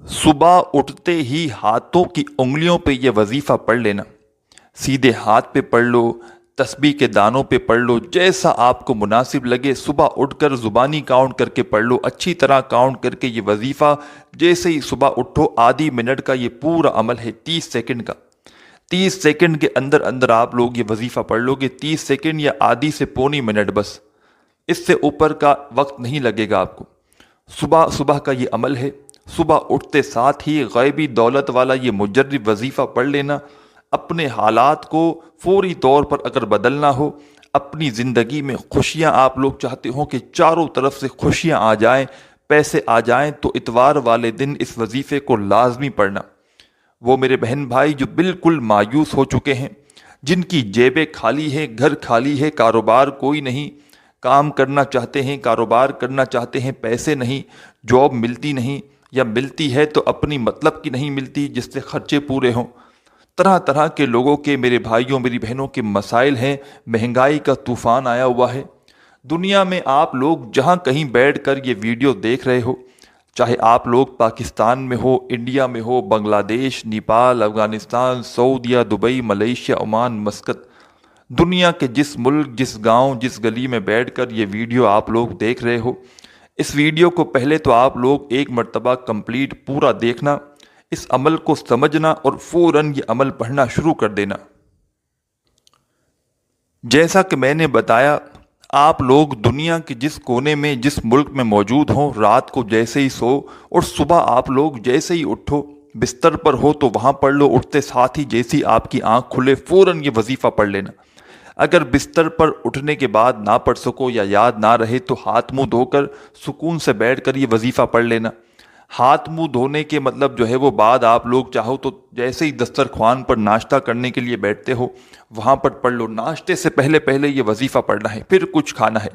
सुबह उठते ही हाथों की उंगलियों पे ये वजीफ़ा पढ़ लेना। सीधे हाथ पे पढ़ लो, तस्बीह के दानों पे पढ़ लो, जैसा आपको मुनासिब लगे। सुबह उठकर ज़ुबानी काउंट करके पढ़ लो, अच्छी तरह काउंट करके। ये वजीफ़ा जैसे ही सुबह उठो, आधी मिनट का ये पूरा अमल है, 30 सेकंड का। 30 सेकंड के अंदर अंदर आप लोग ये वजीफ़ा पढ़ लोगे। 30 सेकंड या आधी से पौनी मिनट, बस इससे ऊपर का वक्त नहीं लगेगा आपको। सुबह सुबह का ये अमल है। सुबह उठते साथ ही गैबी दौलत वाला ये मुजर्रिब वजीफ़ा पढ़ लेना। अपने हालात को फौरी तौर पर अगर बदलना हो, अपनी ज़िंदगी में खुशियाँ आप लोग चाहते हो कि चारों तरफ से खुशियाँ आ जाएं, पैसे आ जाएं, तो इतवार वाले दिन इस वजीफ़े को लाजमी पढ़ना। वो मेरे बहन भाई जो बिल्कुल मायूस हो चुके हैं, जिनकी जेबें खाली हैं, घर खाली है, कारोबार कोई नहीं, काम करना चाहते हैं, कारोबार करना चाहते हैं, पैसे नहीं, जॉब मिलती नहीं, या मिलती है तो अपनी मतलब की नहीं मिलती जिससे खर्चे पूरे हों। तरह तरह के लोगों के, मेरे भाइयों मेरी बहनों के मसाइल हैं। महंगाई का तूफ़ान आया हुआ है। दुनिया में आप लोग जहाँ कहीं बैठकर ये वीडियो देख रहे हो, चाहे आप लोग पाकिस्तान में हो, इंडिया में हो, बांग्लादेश, नेपाल, अफ़गानिस्तान, सऊदीया, दुबई, मलेशिया, ओमान, मस्कत, दुनिया के जिस मुल्क, जिस गांव, जिस गली में बैठकर ये वीडियो आप लोग देख रहे हो, इस वीडियो को पहले तो आप लोग एक मर्तबा कंप्लीट पूरा देखना, इस अमल को समझना और फ़ौरन ये अमल पढ़ना शुरू कर देना। जैसा कि मैंने बताया, आप लोग दुनिया के जिस कोने में, जिस मुल्क में मौजूद हों, रात को जैसे ही सो और सुबह आप लोग जैसे ही उठो, बिस्तर पर हो तो वहाँ पढ़ लो। उठते साथ ही जैसे ही आपकी आँख खुले, फ़ौरन ये वजीफ़ा पढ़ लेना। अगर बिस्तर पर उठने के बाद ना पढ़ सको या याद ना रहे तो हाथ मुंह धोकर सुकून से बैठकर ये वजीफ़ा पढ़ लेना। हाथ मुंह धोने के मतलब जो है वो बाद आप लोग चाहो तो जैसे ही दस्तरख्वान पर नाश्ता करने के लिए बैठते हो, वहाँ पर पढ़ लो। नाश्ते से पहले पहले ये वजीफ़ा पढ़ना है, फिर कुछ खाना है।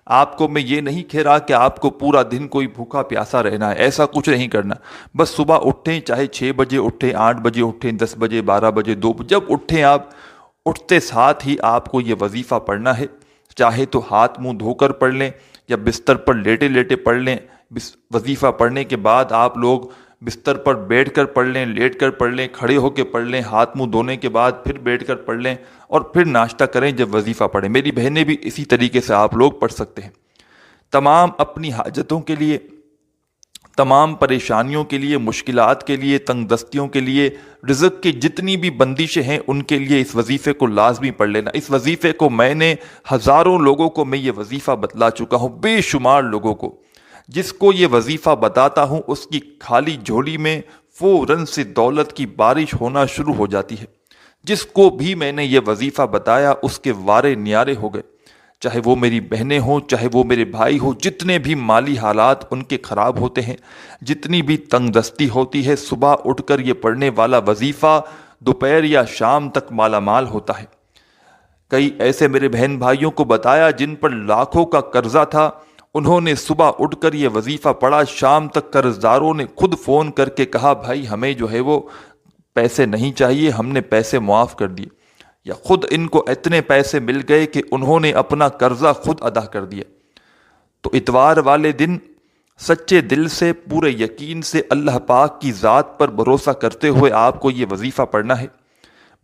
आपको मैं ये नहीं कह रहा कि आपको पूरा दिन कोई भूखा प्यासा रहना है, ऐसा कुछ नहीं करना। बस सुबह उठें, चाहे 6 बजे उठें, 8 बजे उठें, 10 बजे, 12 बजे, 2 बजे, जब उठें आप, उठते साथ ही आपको ये वजीफ़ा पढ़ना है। चाहे तो हाथ मुंह धोकर पढ़ लें या बिस्तर पर लेटे लेटे पढ़ लें। वजीफ़ा पढ़ने के बाद आप लोग बिस्तर पर बैठकर पढ़ लें, लेट कर पढ़ लें, खड़े होकर पढ़ लें, हाथ मुंह धोने के बाद फिर बैठकर पढ़ लें और फिर नाश्ता करें जब वजीफ़ा पढ़ें। मेरी बहनें भी इसी तरीके से आप लोग पढ़ सकते हैं। तमाम अपनी हाजतों के लिए, तमाम परेशानियों के लिए, मुश्किलात के लिए, तंगदस्तियों के लिए, रिज़्क़ की जितनी भी बंदिशें हैं उनके लिए इस वजीफ़े को लाजमी पढ़ लेना। इस वजीफ़े को मैंने हज़ारों लोगों को मैं ये वजीफ़ा बतला चुका हूँ, बेशुमार लोगों को। जिसको ये वजीफ़ा बताता हूँ उसकी खाली झोली में फ़ौरन से दौलत की बारिश होना शुरू हो जाती है। जिसको भी मैंने ये वजीफ़ा बताया उसके वारे न्यारे हो गए। चाहे वो मेरी बहनें हों, चाहे वो मेरे भाई हो, जितने भी माली हालात उनके ख़राब होते हैं, जितनी भी तंगदस्ती होती है, सुबह उठकर ये पढ़ने वाला वजीफ़ा दोपहर या शाम तक मालामाल होता है। कई ऐसे मेरे बहन भाइयों को बताया जिन पर लाखों का कर्जा था, उन्होंने सुबह उठकर ये वजीफ़ा पढ़ा, शाम तक कर्जदारों ने खुद फ़ोन करके कहा भाई हमें जो है वो पैसे नहीं चाहिए, हमने पैसे मुआफ़ कर दिए, या खुद इनको इतने पैसे मिल गए कि उन्होंने अपना कर्जा खुद अदा कर दिया। तो इतवार वाले दिन सच्चे दिल से, पूरे यकीन से, अल्लाह पाक की ज़ात पर भरोसा करते हुए आपको ये वजीफ़ा पढ़ना है।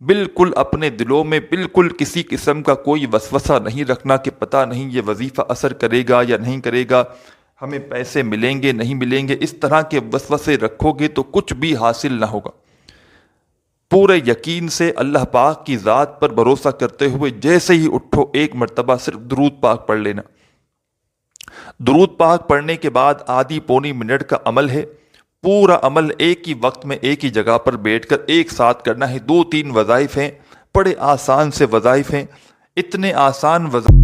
बिल्कुल अपने दिलों में बिल्कुल किसी किस्म का कोई वसवसा नहीं रखना कि पता नहीं ये वजीफ़ा असर करेगा या नहीं करेगा, हमें पैसे मिलेंगे नहीं मिलेंगे। इस तरह के वसवसे रखोगे तो कुछ भी हासिल ना होगा। पूरे यकीन से अल्लाह पाक की ज़ात पर भरोसा करते हुए जैसे ही उठो एक मर्तबा सिर्फ दुरूद पाक पढ़ लेना। दुरूद पाक पढ़ने के बाद आधी पौनी मिनट का अमल है। पूरा अमल एक ही वक्त में एक ही जगह पर बैठकर एक साथ करना है। 2-3 वज़ाइफ हैं, बड़े आसान से वज़ाइफ हैं। इतने आसान वज़ाइफ